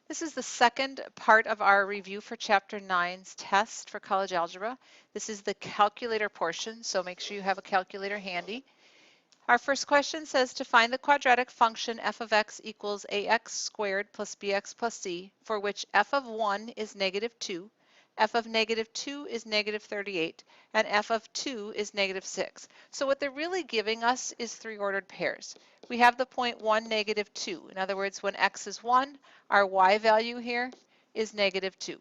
This is the second part of our review for Chapter 9's test for college algebra. This is the calculator portion, so make sure you have a calculator handy. Our first question says to find the quadratic function f of x equals ax squared plus bx plus c, for which f of 1 is negative 2, f of negative 2 is negative 38, and f of 2 is negative 6. So what they're really giving us is three ordered pairs. We have the point 1, negative 2. In other words, when x is 1, our y value here is negative 2.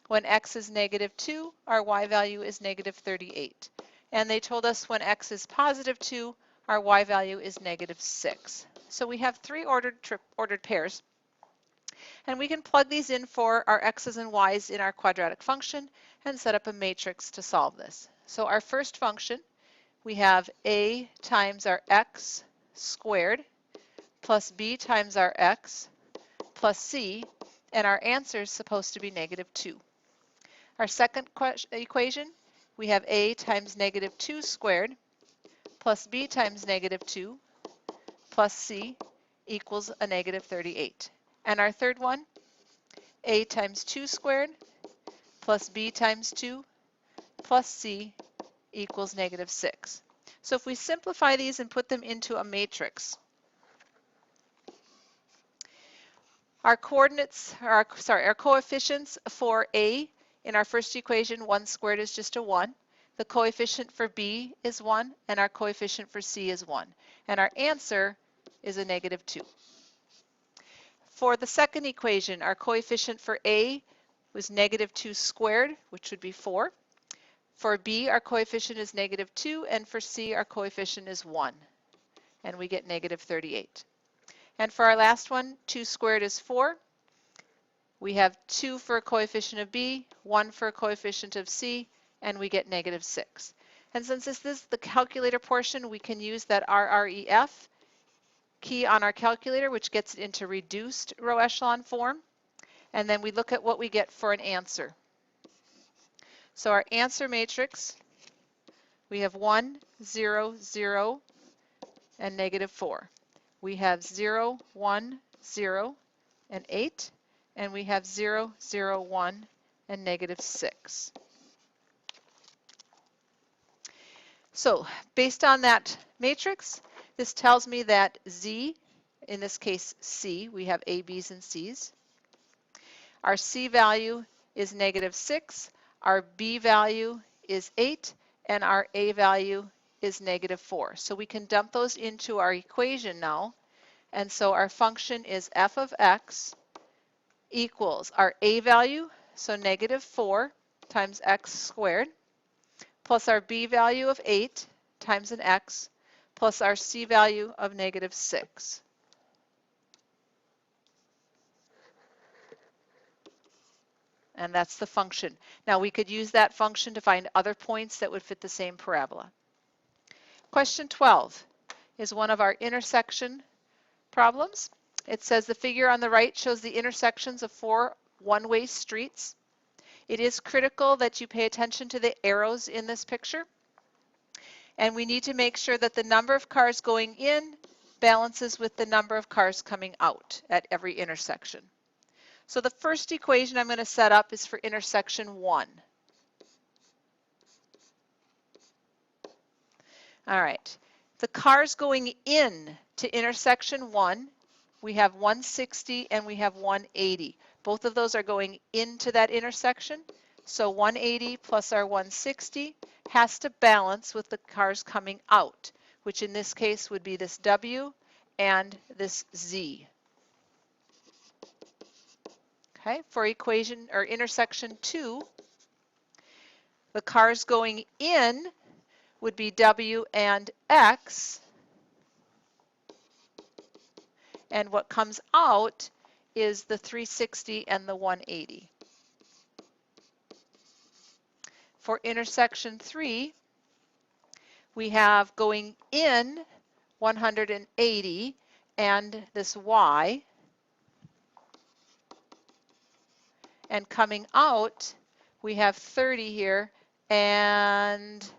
When x is negative 2, our y value is negative 38. And they told us when x is positive 2, our y value is negative 6. So we have three ordered pairs. And we can plug these in for our x's and y's in our quadratic function and set up a matrix to solve this. So our first function, we have a times our x squared plus b times our x plus c, and our answer is supposed to be negative 2. Our second equation, we have a times negative 2 squared plus b times negative 2 plus c equals a negative 38. And our third one, a times 2 squared plus b times 2 plus c equals negative 6. So if we simplify these and put them into a matrix, our coordinates, our coefficients for a in our first equation, 1 squared is just a 1. The coefficient for b is 1, and our coefficient for c is 1. And our answer is a negative 2. For the second equation, our coefficient for a was negative 2 squared, which would be 4. For b, our coefficient is negative 2, and for c, our coefficient is 1. And we get negative 38. And for our last one, 2 squared is 4. We have 2 for a coefficient of b, 1 for a coefficient of c, and we get negative 6. And since this is the calculator portion, we can use that RREF key on our calculator, which gets it into reduced row echelon form. And then we look at what we get for an answer. So our answer matrix, we have 1, 0, 0, and negative 4. We have 0, 1, 0, and 8. And we have 0, 0, 1, and negative 6. So based on that matrix, this tells me that z, in this case c, we have a, b's, and c's. Our c value is negative 6, our b value is 8, and our a value is negative 4. So we can dump those into our equation now. And so our function is f of x equals our a value, so negative 4 times x squared, plus our b value of 8 times an x, plus our c value of negative 6. And that's the function. Now we could use that function to find other points that would fit the same parabola. Question 12 is one of our intersection problems. It says the figure on the right shows the intersections of 4 one-way streets. It is critical that you pay attention to the arrows in this picture. And we need to make sure that the number of cars going in balances with the number of cars coming out at every intersection. So the first equation I'm going to set up is for intersection 1. All right. The cars going in to intersection 1, we have 160 and we have 180. Both of those are going into that intersection. So 180 plus our 160 has to balance with the cars coming out, which in this case would be this W and this Z. Okay, for equation or intersection 2, the cars going in would be W and X, and what comes out is the 360 and the 180. For intersection 3, we have going in 180 and this Y, and coming out we have 30 here, and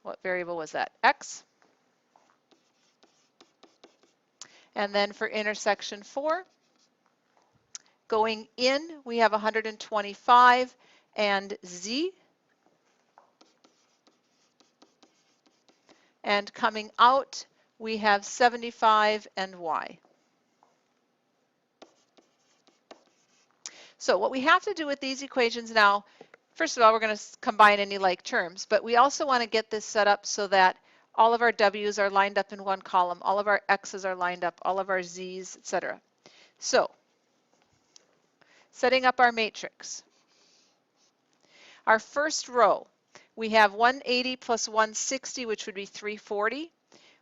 what variable was that? X. And then for intersection 4, Going in, we have 125 and Z. And coming out, we have 75 and Y. So what we have to do with these equations now, first of all, we're going to combine any like terms, but we also want to get this set up so that all of our W's are lined up in one column, all of our X's are lined up, all of our Z's, etc. So, setting up our matrix. Our first row, we have 180 plus 160, which would be 340.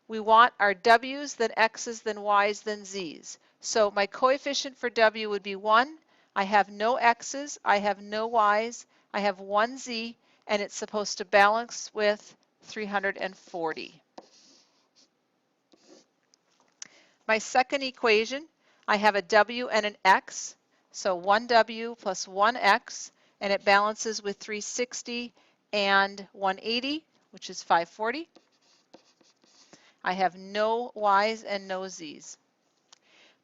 We want our W's, then X's, then Y's, then Z's. So my coefficient for W would be 1. I have no X's, I have no Y's, I have one Z, and it's supposed to balance with 340. My second equation, I have a W and an X, so 1W plus 1X, and it balances with 360 and 180, which is 540. I have no Y's and no Z's.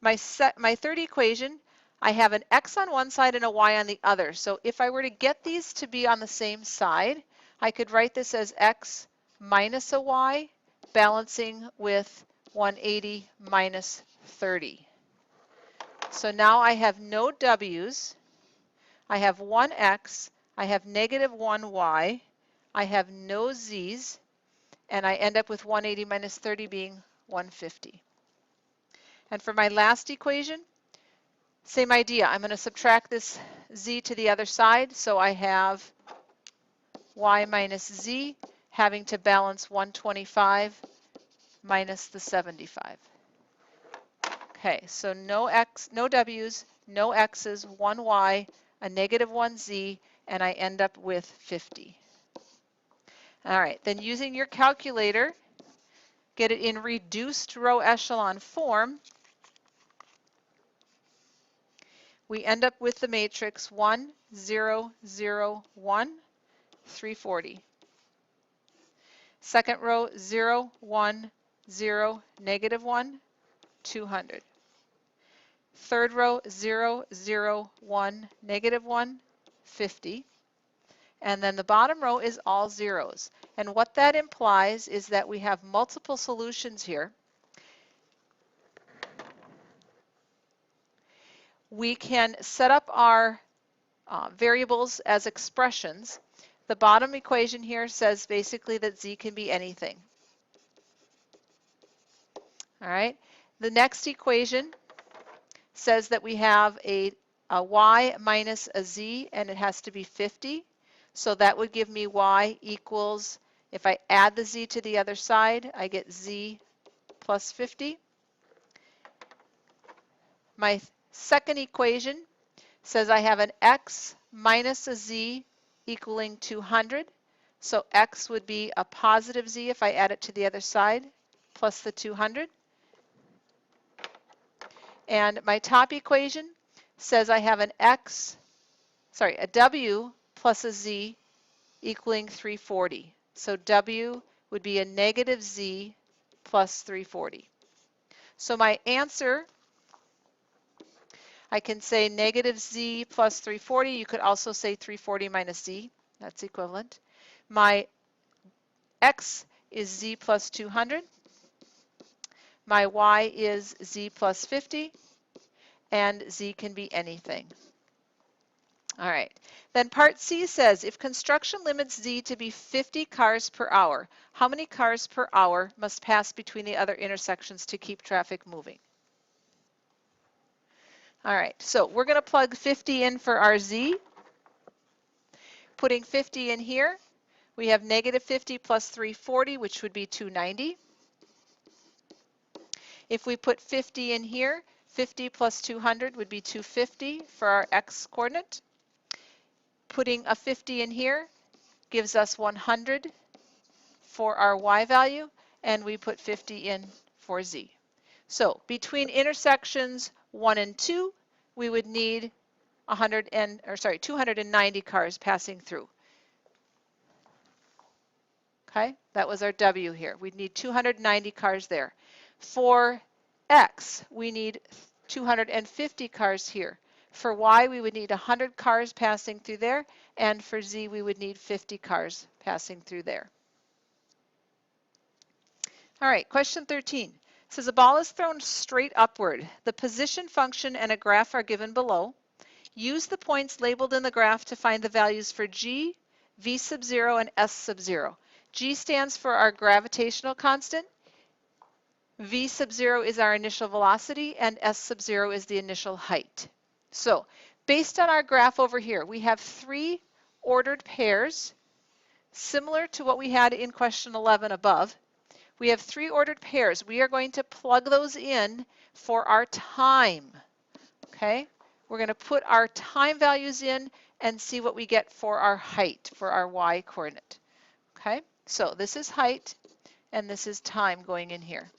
My third equation, I have an X on one side and a Y on the other. So if I were to get these to be on the same side, I could write this as X minus a Y, balancing with 180 minus 30. So now I have no W's, I have one X, I have negative 1 Y, I have no Z's, and I end up with 180 minus 30 being 150. And for my last equation, same idea. I'm going to subtract this Z to the other side, so I have Y minus Z having to balance 125 minus the 75. Okay, so no W's, no X's, one Y, a negative 1 Z, and I end up with 50. All right, then using your calculator, get it in reduced row echelon form. We end up with the matrix 1, 0, 0, 1, 340. Second row 0, 1, 0, negative 1, 200. Third row 0, 0, 1, negative 1, 50. And then the bottom row is all zeros. And what that implies is that we have multiple solutions here. We can set up our variables as expressions. The bottom equation here says basically that Z can be anything. All right. The next equation says that we have a Y minus a Z, and it has to be 50. So that would give me Y equals, if I add the Z to the other side, I get Z plus 50. My second equation says I have an X minus a Z equaling 200. So X would be a positive Z if I add it to the other side, plus the 200. And my top equation says I have an a W plus a Z equaling 340. So W would be a negative Z plus 340. So my answer, I can say negative Z plus 340. You could also say 340 minus Z. That's equivalent. My X is Z plus 200. My Y is Z plus 50. And Z can be anything. All right. Then part C says, if construction limits Z to be 50 cars per hour, how many cars per hour must pass between the other intersections to keep traffic moving? All right, so we're going to plug 50 in for our Z. Putting 50 in here, we have negative 50 plus 340, which would be 290. If we put 50 in here, 50 plus 200 would be 250 for our X coordinate. Putting a 50 in here gives us 100 for our Y value, and we put 50 in for Z. So between intersections 1 and 2, we would need 290 cars passing through. Okay, that was our W here. We'd need 290 cars there. For X, we need 250 cars here. For y, we would need 100 cars passing through there, and for z, we would need 50 cars passing through there. All right, question 13. It says a ball is thrown straight upward. The position function and a graph are given below. Use the points labeled in the graph to find the values for g, v sub 0, and s sub 0. G stands for our gravitational constant. V sub 0 is our initial velocity, and S sub 0 is the initial height. So, based on our graph over here, we have 3 ordered pairs, similar to what we had in question 11 above. We have 3 ordered pairs. We are going to plug those in for our time. Okay? We're going to put our time values in and see what we get for our height, for our y coordinate. Okay? So, this is height, and this is time going in here.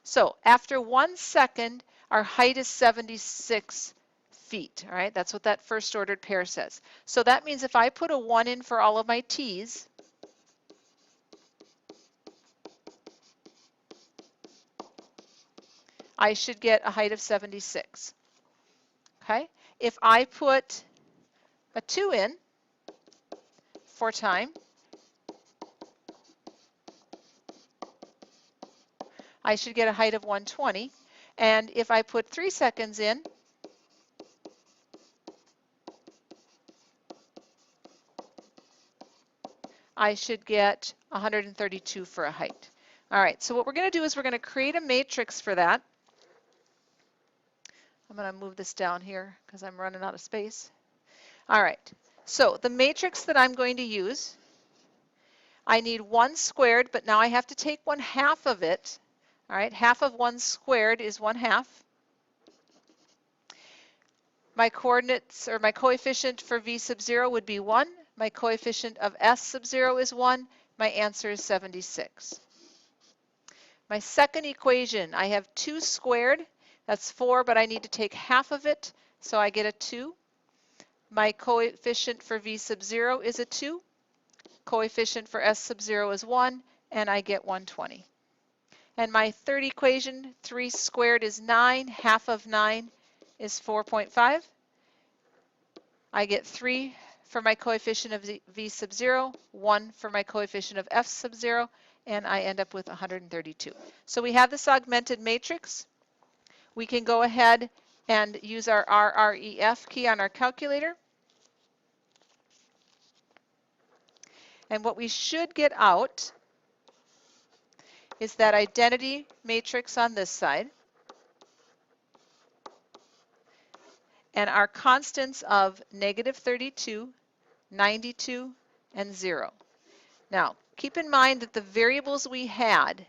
So after 1 second, our height is 76 feet. All right, that's what that first ordered pair says. So that means if I put a 1 in for all of my t's, I should get a height of 76. Okay, if I put a 2 in for time, I should get a height of 120. And if I put 3 seconds in, I should get 132 for a height. All right, so what we're going to do is we're going to create a matrix for that. I'm going to move this down here because I'm running out of space. All right, so the matrix that I'm going to use, I need 1 squared, but now I have to take 1/2 of it. All right, half of 1 squared is 1/2. My coordinates, or my coefficient for v sub 0 would be 1. My coefficient of s sub 0 is 1. My answer is 76. My second equation, I have 2 squared. That's 4, but I need to take half of it, so I get a 2. My coefficient for v sub 0 is a 2. Coefficient for s sub 0 is 1, and I get 120. And my third equation, 3 squared is 9. Half of 9 is 4.5. I get 3 for my coefficient of v sub 0, 1 for my coefficient of f sub 0, and I end up with 132. So we have this augmented matrix. We can go ahead and use our RREF key on our calculator. And what we should get out is that identity matrix on this side, and our constants of -32, 92, and 0. Now, keep in mind that the variables we had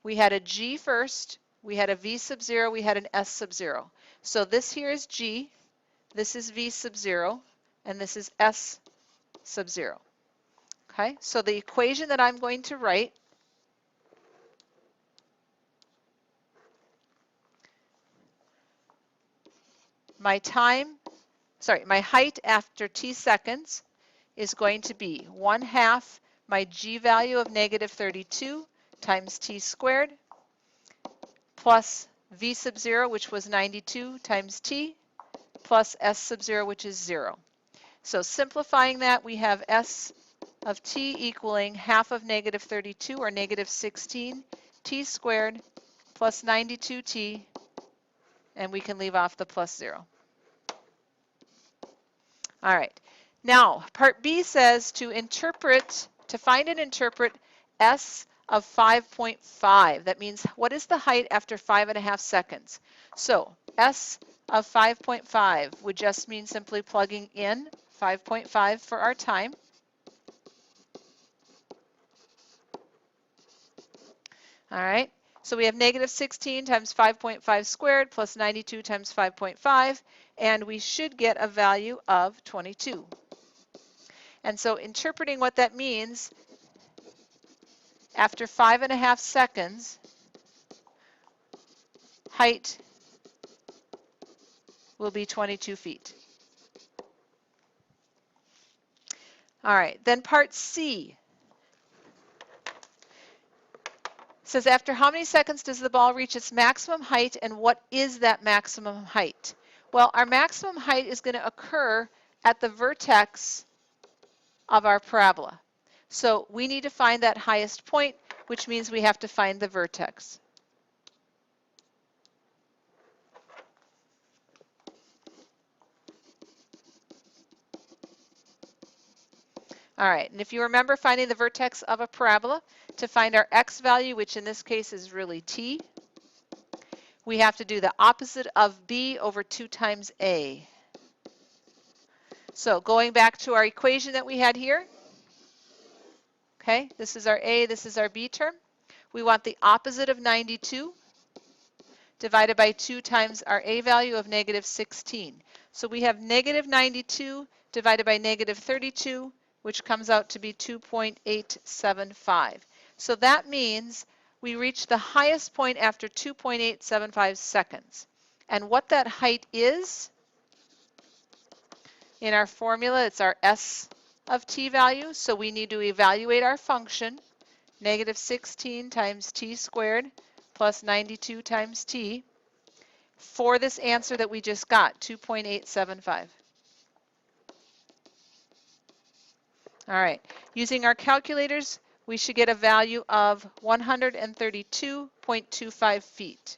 a g first, we had a v sub 0, we had an s sub 0. So this here is g, this is v sub 0, and this is s sub 0. Okay, so the equation that I'm going to write my height after t seconds is going to be 1/2 my g value of -32 times t squared plus v sub 0, which was 92, times t, plus s sub 0, which is 0. So simplifying that, we have s of t equaling half of -32, or -16, t squared plus 92t, and we can leave off the plus 0. All right. Now, part B says to find and interpret s of 5.5. That means what is the height after 5.5 seconds? So s of 5.5 would just mean simply plugging in 5.5 for our time. All right. So we have -16 times 5.5 squared plus 92 times 5.5, and we should get a value of 22. And so interpreting what that means, after 5.5 seconds, height will be 22 feet. All right, then part C says after how many seconds does the ball reach its maximum height, and what is that maximum height? Well, our maximum height is going to occur at the vertex of our parabola. So we need to find that highest point, which means we have to find the vertex. All right, and if you remember finding the vertex of a parabola, to find our x value, which in this case is really t, we have to do the opposite of b over 2 times a. So going back to our equation that we had here, okay, this is our a, this is our b term. We want the opposite of 92 divided by 2 times our a value of negative 16. So we have negative 92 divided by negative 32, which comes out to be 2.875. So that means we reach the highest point after 2.875 seconds. And what that height is, in our formula, it's our s of t value. So we need to evaluate our function, negative 16 times t squared plus 92 times t, for this answer that we just got, 2.875. All right, using our calculators, we should get a value of 132.25 feet.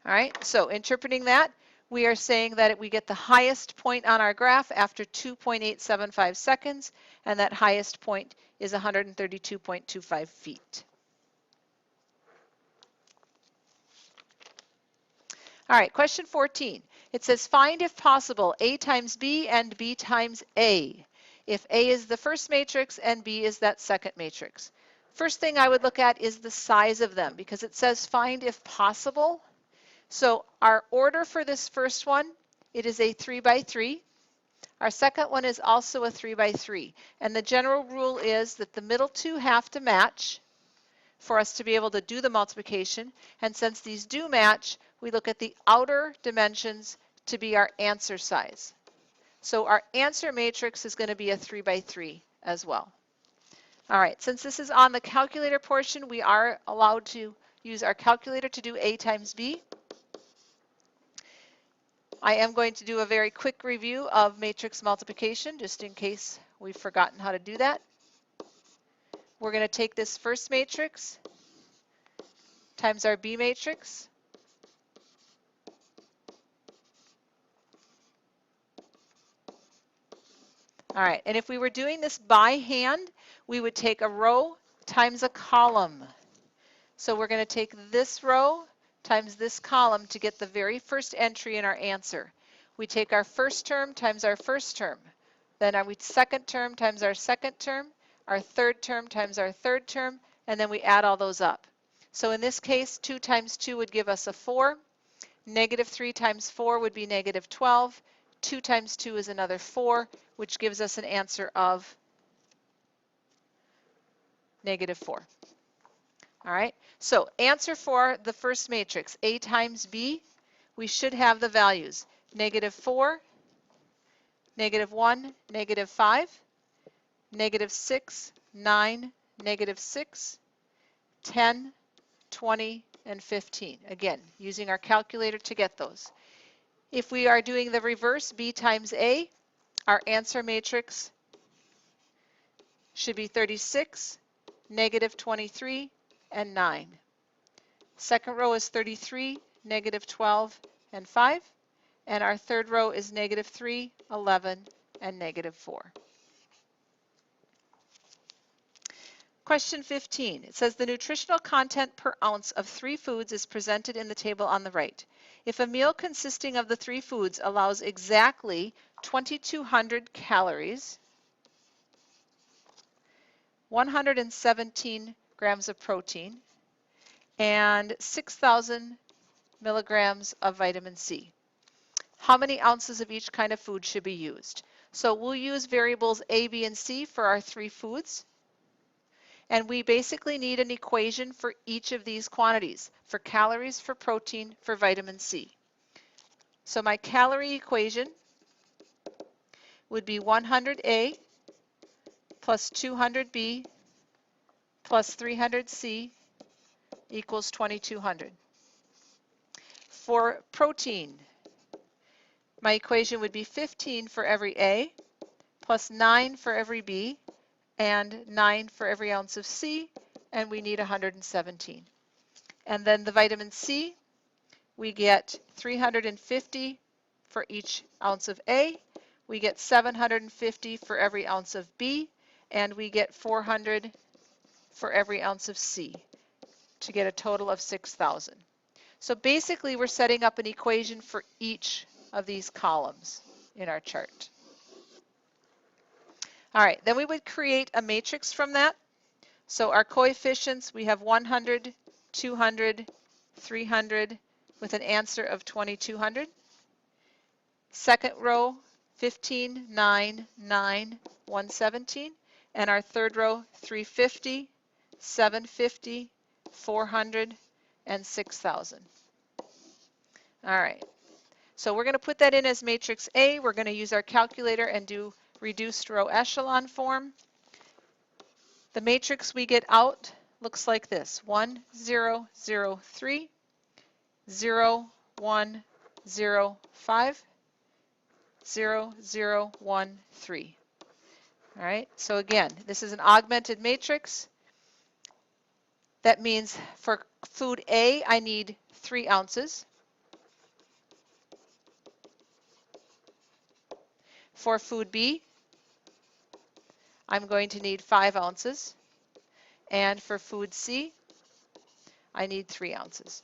All right, so interpreting that, we are saying that we get the highest point on our graph after 2.875 seconds, and that highest point is 132.25 feet. All right, question 14. It says find, if possible, A times B and B times A, if A is the first matrix and B is that second matrix. First thing I would look at is the size of them, because it says find if possible. So our order for this first one, it is a 3 by 3. Our second one is also a 3 by 3. And the general rule is that the middle two have to match for us to be able to do the multiplication. And since these do match, we look at the outer dimensions to be our answer size. So our answer matrix is going to be a 3 by 3 as well. All right, since this is on the calculator portion, we are allowed to use our calculator to do A times B. I am going to do a very quick review of matrix multiplication, just in case we've forgotten how to do that. We're going to take this first matrix times our B matrix. All right, and if we were doing this by hand, we would take a row times a column. So we're going to take this row times this column to get the very first entry in our answer. We take our first term times our first term. Then our second term times our second term, our third term times our third term, and then we add all those up. So in this case, 2 times 2 would give us a 4. Negative 3 times 4 would be negative 12. 2 times 2 is another 4, which gives us an answer of negative 4. All right, so answer for the first matrix, A times B, we should have the values negative 4, negative 1, negative 5, negative 6, 9, negative 6, 10, 20, and 15. Again, using our calculator to get those. If we are doing the reverse, B times A, our answer matrix should be 36, negative 23, and 9. Second row is 33, negative 12, and 5. And our third row is negative 3, 11, and negative 4. Question 15. It says the nutritional content per ounce of 3 foods is presented in the table on the right. If a meal consisting of the 3 foods allows exactly 2,200 calories, 117 grams of protein, and 6,000 milligrams of vitamin C, how many ounces of each kind of food should be used? So we'll use variables A, B, and C for our 3 foods. And we basically need an equation for each of these quantities, for calories, for protein, for vitamin C. So my calorie equation would be 100A plus 200B plus 300C equals 2,200. For protein, my equation would be 15 for every A, plus 9 for every B, and 9 for every ounce of C, and we need 117. And then the vitamin C, we get 350 for each ounce of A, we get 750 for every ounce of B, and we get 400 for every ounce of C to get a total of 6,000. So basically we're setting up an equation for each of these columns in our chart. All right, then we would create a matrix from that. So our coefficients, we have 100, 200, 300 with an answer of 2200. Second row, 15, 9, 9, 117. And our third row, 350, 750, 400, and 6,000. All right, so we're going to put that in as matrix A. We're going to use our calculator and do reduced row echelon form. The matrix we get out looks like this: 1, 0, 0, 3, 0, 1, 0, 5, 0, 0, 1, 3. All right, so again, this is an augmented matrix. That means for food A, I need 3 ounces. For food B, I'm going to need 5 ounces. And for food C, I need 3 ounces.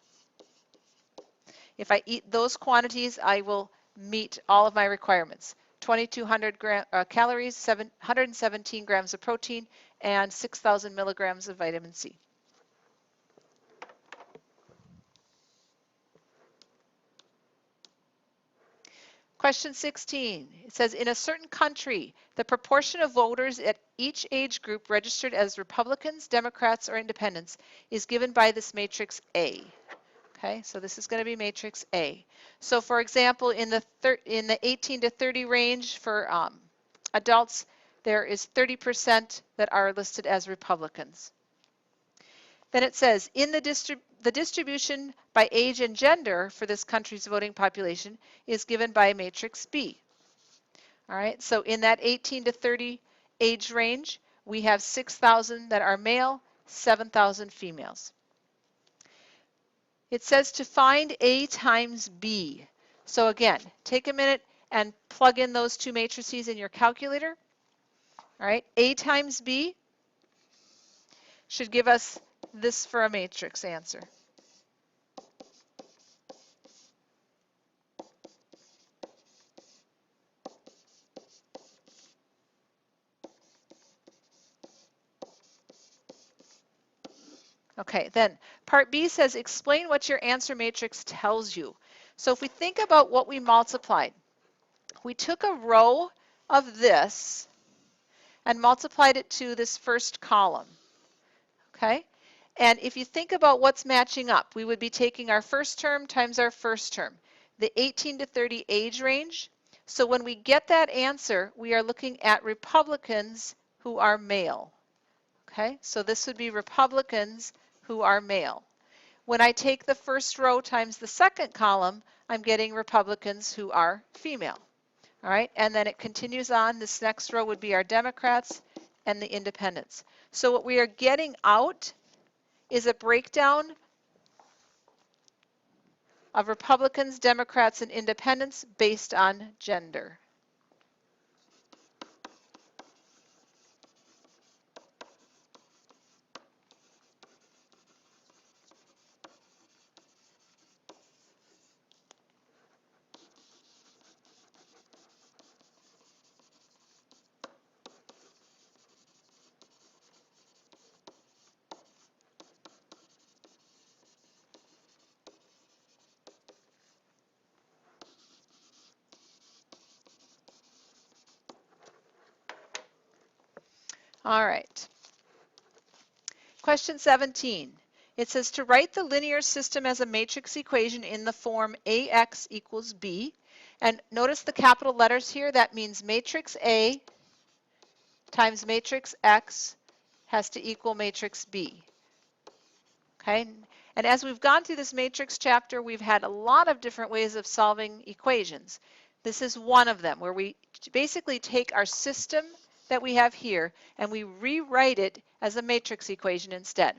If I eat those quantities, I will meet all of my requirements. 2,200 calories, 117 grams of protein, and 6,000 milligrams of vitamin C. Question 16, it says, in a certain country, the proportion of voters at each age group registered as Republicans, Democrats, or Independents is given by this matrix A. Okay, so this is going to be matrix A. So for example, in the 18 to 30 range for adults, there is 30% that are listed as Republicans. Then it says, in the distribution by age and gender for this country's voting population is given by matrix B. All right, so in that 18 to 30 age range, we have 6,000 that are male, 7,000 females. It says to find A times B. So again, take a minute and plug in those two matrices in your calculator. All right, A times B should give us this for a matrix answer. Okay, then part B says explain what your answer matrix tells you. So if we think about what we multiplied, we took a row of this and multiplied it to this first column. Okay? And if you think about what's matching up, we would be taking our first term times our first term, the 18 to 30 age range. So when we get that answer, we are looking at Republicans who are male. Okay, so this would be Republicans who are male. When I take the first row times the second column, I'm getting Republicans who are female. All right, and then it continues on. This next row would be our Democrats and the Independents. So what we are getting out is a breakdown of Republicans, Democrats, and Independents based on gender. All right. Question 17. It says to write the linear system as a matrix equation in the form AX equals B. And notice the capital letters here. That means matrix A times matrix X has to equal matrix B. Okay? And as we've gone through this matrix chapter, we've had a lot of different ways of solving equations. This is one of them, where we basically take our system that we have here and we rewrite it as a matrix equation instead.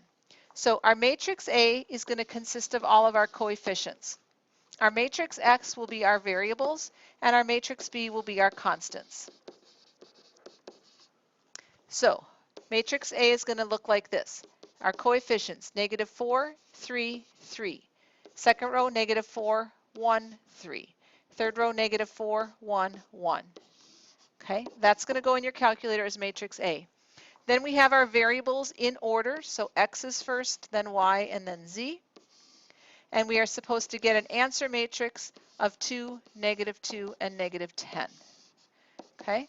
So our matrix A is going to consist of all of our coefficients. Our matrix X will be our variables, and our matrix B will be our constants. So matrix A is going to look like this. Our coefficients, -4, 3, 3. Second row, -4, 1, 3. Third row, -4, 1, 1. Okay, that's going to go in your calculator as matrix A. Then we have our variables in order, so X is first, then Y, and then Z. And we are supposed to get an answer matrix of 2, -2, and -10. Okay,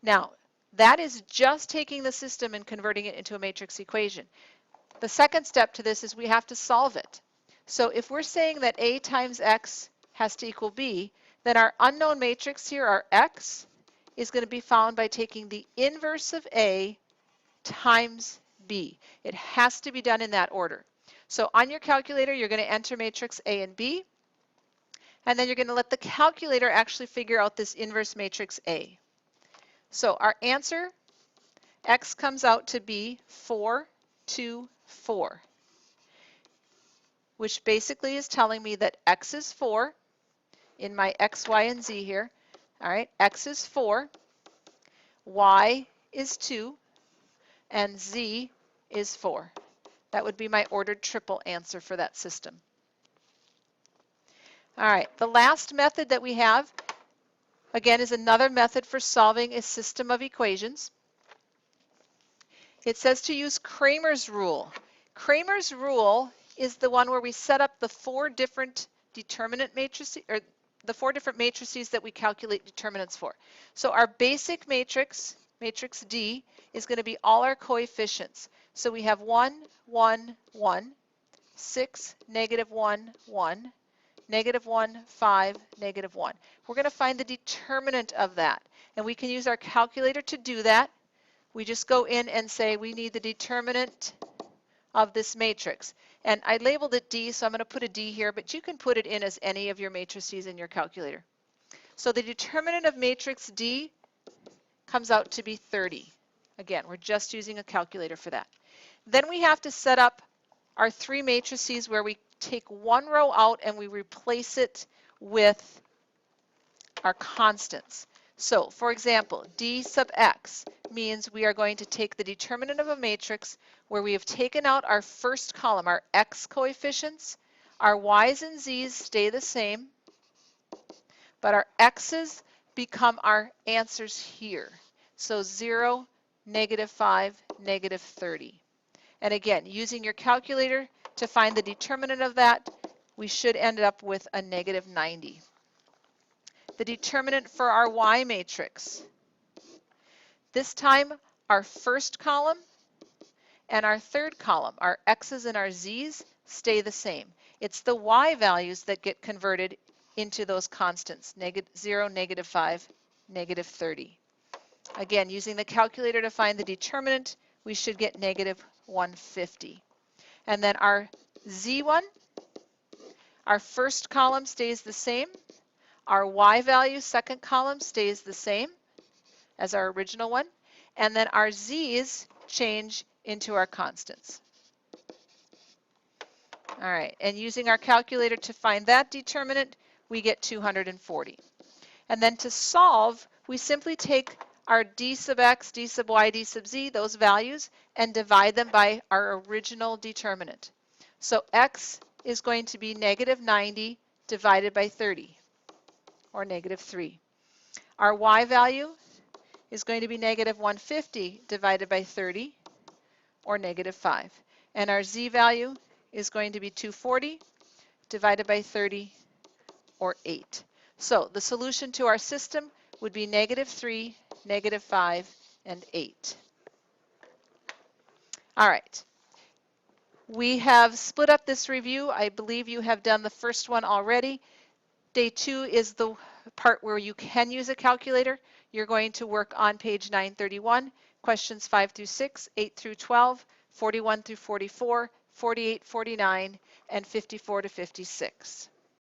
now that is just taking the system and converting it into a matrix equation. The second step to this is we have to solve it. So if we're saying that A times X has to equal B, then our unknown matrix here, our X, is going to be found by taking the inverse of A times B. It has to be done in that order. So on your calculator, you're going to enter matrix A and B, and then you're going to let the calculator actually figure out this inverse matrix A. So our answer, X comes out to be 4, 2, 4, which basically is telling me that X is 4 in my X, Y, and Z here. All right, X is 4, Y is 2, and Z is 4. That would be my ordered triple answer for that system. All right, the last method that we have, again, is another method for solving a system of equations. It says to use Cramer's rule. Cramer's rule is the one where we set up the 4 different determinant matrices, or the 4 different matrices that we calculate determinants for. So our basic matrix, matrix D, is going to be all our coefficients. So we have 1, 1, 1, 6, -1, 1, -1, 5, -1. We're going to find the determinant of that, and we can use our calculator to do that. We just go in and say we need the determinant of this matrix. And I labeled it D, so I'm going to put a D here, but you can put it in as any of your matrices in your calculator. So the determinant of matrix D comes out to be 30. Again, we're just using a calculator for that. Then we have to set up our 3 matrices where we take one row out and we replace it with our constants. So, for example, D sub X means we are going to take the determinant of a matrix where we have taken out our first column, our X coefficients. Our Y's and Z's stay the same, but our X's become our answers here. So 0, -5, -30. And again, using your calculator to find the determinant of that, we should end up with a -90. The determinant for our Y matrix. This time, our first column and our third column, our X's and our Z's, stay the same. It's the Y values that get converted into those constants, -0, -5, -30. Again, using the calculator to find the determinant, we should get -150. And then our Z1, our first column stays the same. Our Y value, second column, stays the same as our original one. And then our Z's change into our constants. All right, and using our calculator to find that determinant, we get 240. And then to solve, we simply take our D sub X, D sub Y, D sub Z, those values, and divide them by our original determinant. So X is going to be -90 divided by 30, or -3. Our Y value is going to be -150 divided by 30, or -5. And our Z value is going to be 240 divided by 30, or 8. So the solution to our system would be -3, -5, and 8. All right. We have split up this review. I believe you have done the first one already. Day 2 is the part where you can use a calculator. You're going to work on page 931, questions 5 through 6, 8 through 12, 41 through 44, 48, 49, and 54 to 56.